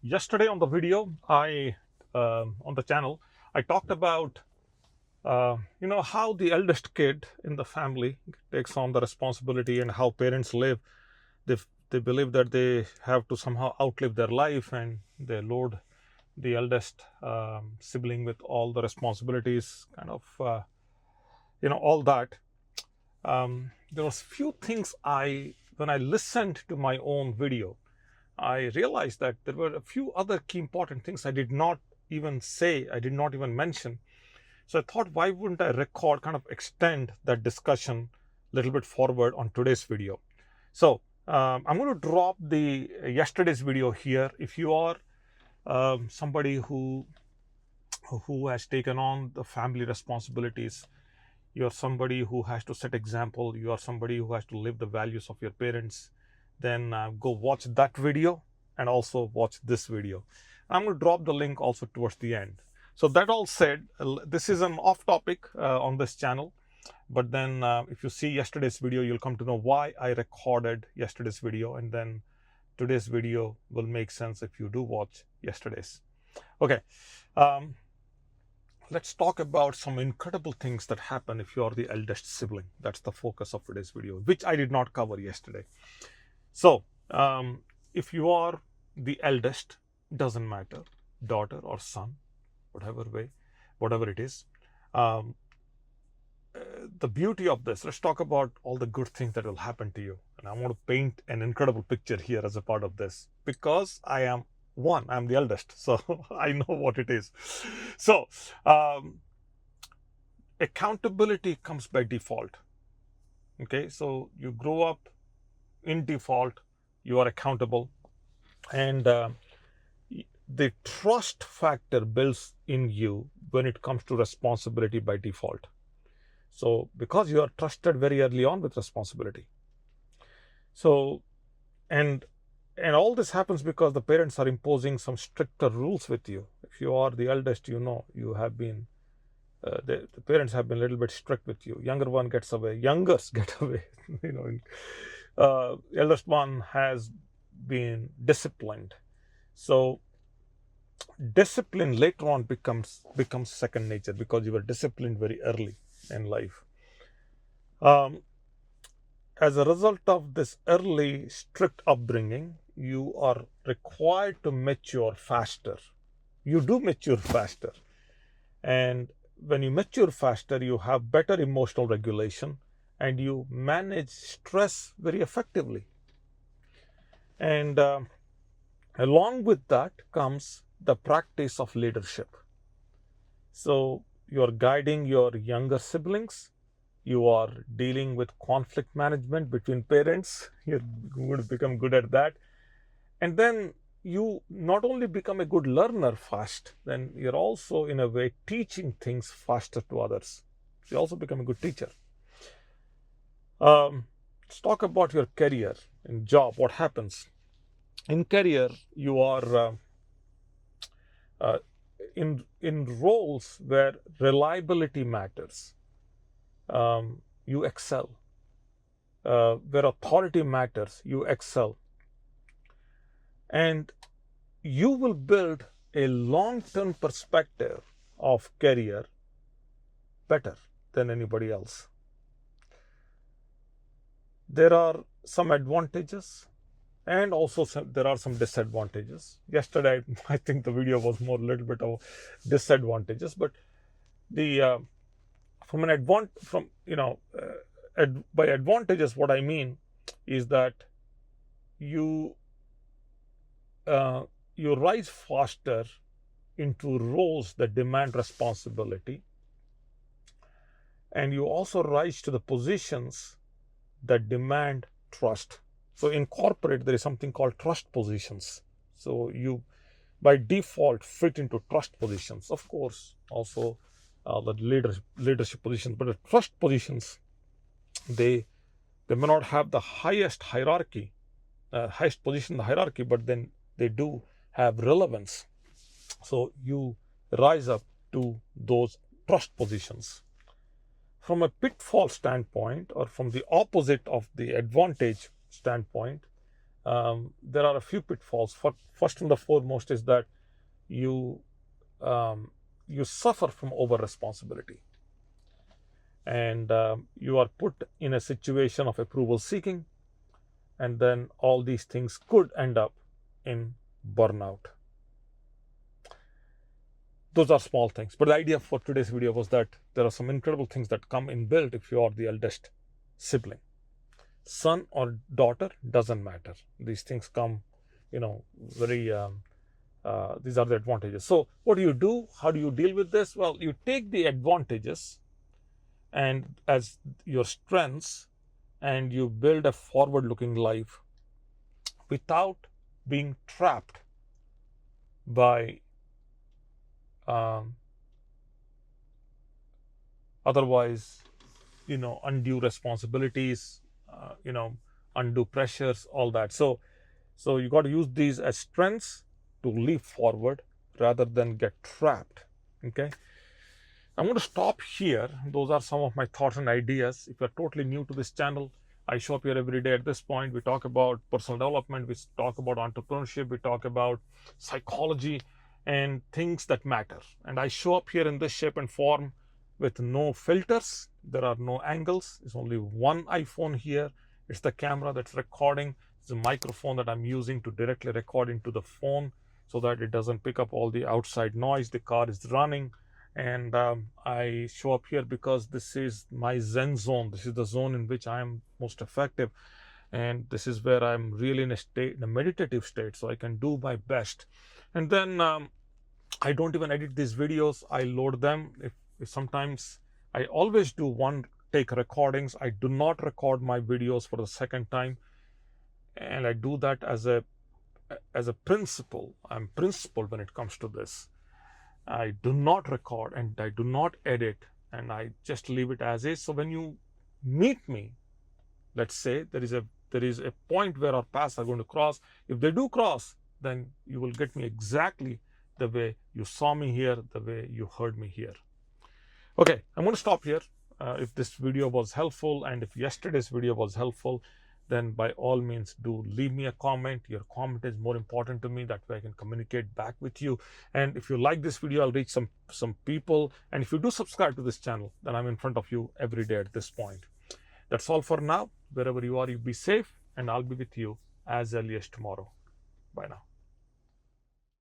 Yesterday on the video, on the channel, I talked about how the eldest kid in the family takes on the responsibility and how parents live. They believe that they have to somehow outlive their life, and they load the eldest sibling with all the responsibilities, all that. There was few things when I listened to my own video, I realized that there were a few other key important things I did not even say, I did not even mention. So I thought, why wouldn't I kind of extend that discussion a little bit forward on today's video? So I'm going to drop the yesterday's video here. If you are somebody who has taken on the family responsibilities, you're somebody who has to set example, you are somebody who has to live the values of your parents, then go watch that video and also watch this video. I'm going to drop the link also towards the end. So that all said, this is an off topic on this channel, but then if you see yesterday's video, you'll come to know why I recorded yesterday's video, and then today's video will make sense if you do watch yesterday's. Okay, let's talk about some incredible things that happen if you are the eldest sibling. That's the focus of today's video, which I did not cover yesterday. So if you are the eldest, doesn't matter, daughter or son, whatever it is, the beauty of this, let's talk about all the good things that will happen to you. And I want to paint an incredible picture here as a part of this, because I'm the eldest, so I know what it is. So accountability comes by default. Okay, so you grow up in default, you are accountable, and the trust factor builds in you when it comes to responsibility by default. So because you are trusted very early on with responsibility. So and all this happens because the parents are imposing some stricter rules with you. If you are the eldest, you have been the parents have been a little bit strict with you. Youngers get away. Eldest one has been disciplined. So discipline later on becomes second nature, because you were disciplined very early in life. As a result of this early strict upbringing, you are required to mature faster. You do mature faster. And when you mature faster, you have better emotional regulation and you manage stress very effectively. And along with that comes the practice of leadership. So you're guiding your younger siblings, you are dealing with conflict management between parents, you're going to become good at that. And then you not only become a good learner fast, then you're also in a way teaching things faster to others. So you also become a good teacher. Let's talk about your career and job. What happens in career? You are in roles where reliability matters. You excel. Where authority matters, you excel. And you will build a long-term perspective of career better than anybody else. There are some advantages and also there are some disadvantages. Yesterday, I think the video was more a little bit of disadvantages, but the by advantages, what I mean is that you rise faster into roles that demand responsibility, and you also rise to the positions that demand trust. So in corporate, there is something called trust positions. So you by default fit into trust positions. Of course, also the leadership positions, but the trust positions, they may not have the highest hierarchy, highest position in the hierarchy, but then they do have relevance. So you rise up to those trust positions. From a pitfall standpoint, or from the opposite of the advantage standpoint, there are a few pitfalls. First and the foremost is that you suffer from over responsibility, and you are put in a situation of approval seeking, and then all these things could end up in burnout. Those are small things, but the idea for today's video was that there are some incredible things that come inbuilt if you are the eldest sibling. Son or daughter, doesn't matter. These things come, very, these are the advantages. So what do? How do you deal with this? Well, you take the advantages and as your strengths, and you build a forward-looking life without being trapped by otherwise, undue responsibilities, undue pressures, all that. So you got to use these as strengths to leap forward rather than get trapped. Okay. I'm going to stop here. Those are some of my thoughts and ideas. If you're totally new to this channel, I show up here every day at this point. We talk about personal development, we talk about entrepreneurship, we talk about psychology and things that matter. And I show up here in this shape and form with no filters. There are no angles. It's only one iPhone here. It's the camera that's recording. It's a microphone that I'm using to directly record into the phone so that it doesn't pick up all the outside noise. The car is running. And I show up here because this is my Zen zone. This is the zone in which I am most effective. And this is where I'm really in a meditative state, so I can do my best. And then I don't even edit these videos. I load them. If sometimes I always do one take recordings. I do not record my videos for the second time. And I do that as a principle. I'm principled when it comes to this. I do not record and I do not edit, and I just leave it as is. So when you meet me, let's say there is a point where our paths are going to cross. If they do cross, then you will get me exactly the way you saw me here, the way you heard me here. Okay, I'm going to stop here. If this video was helpful, and if yesterday's video was helpful, then by all means do leave me a comment. Your comment is more important to me. That way I can communicate back with you. And if you like this video, I'll reach some people. And if you do subscribe to this channel, then I'm in front of you every day at this point. That's all for now. Wherever you are, you be safe, and I'll be with you as early as tomorrow. Bye now.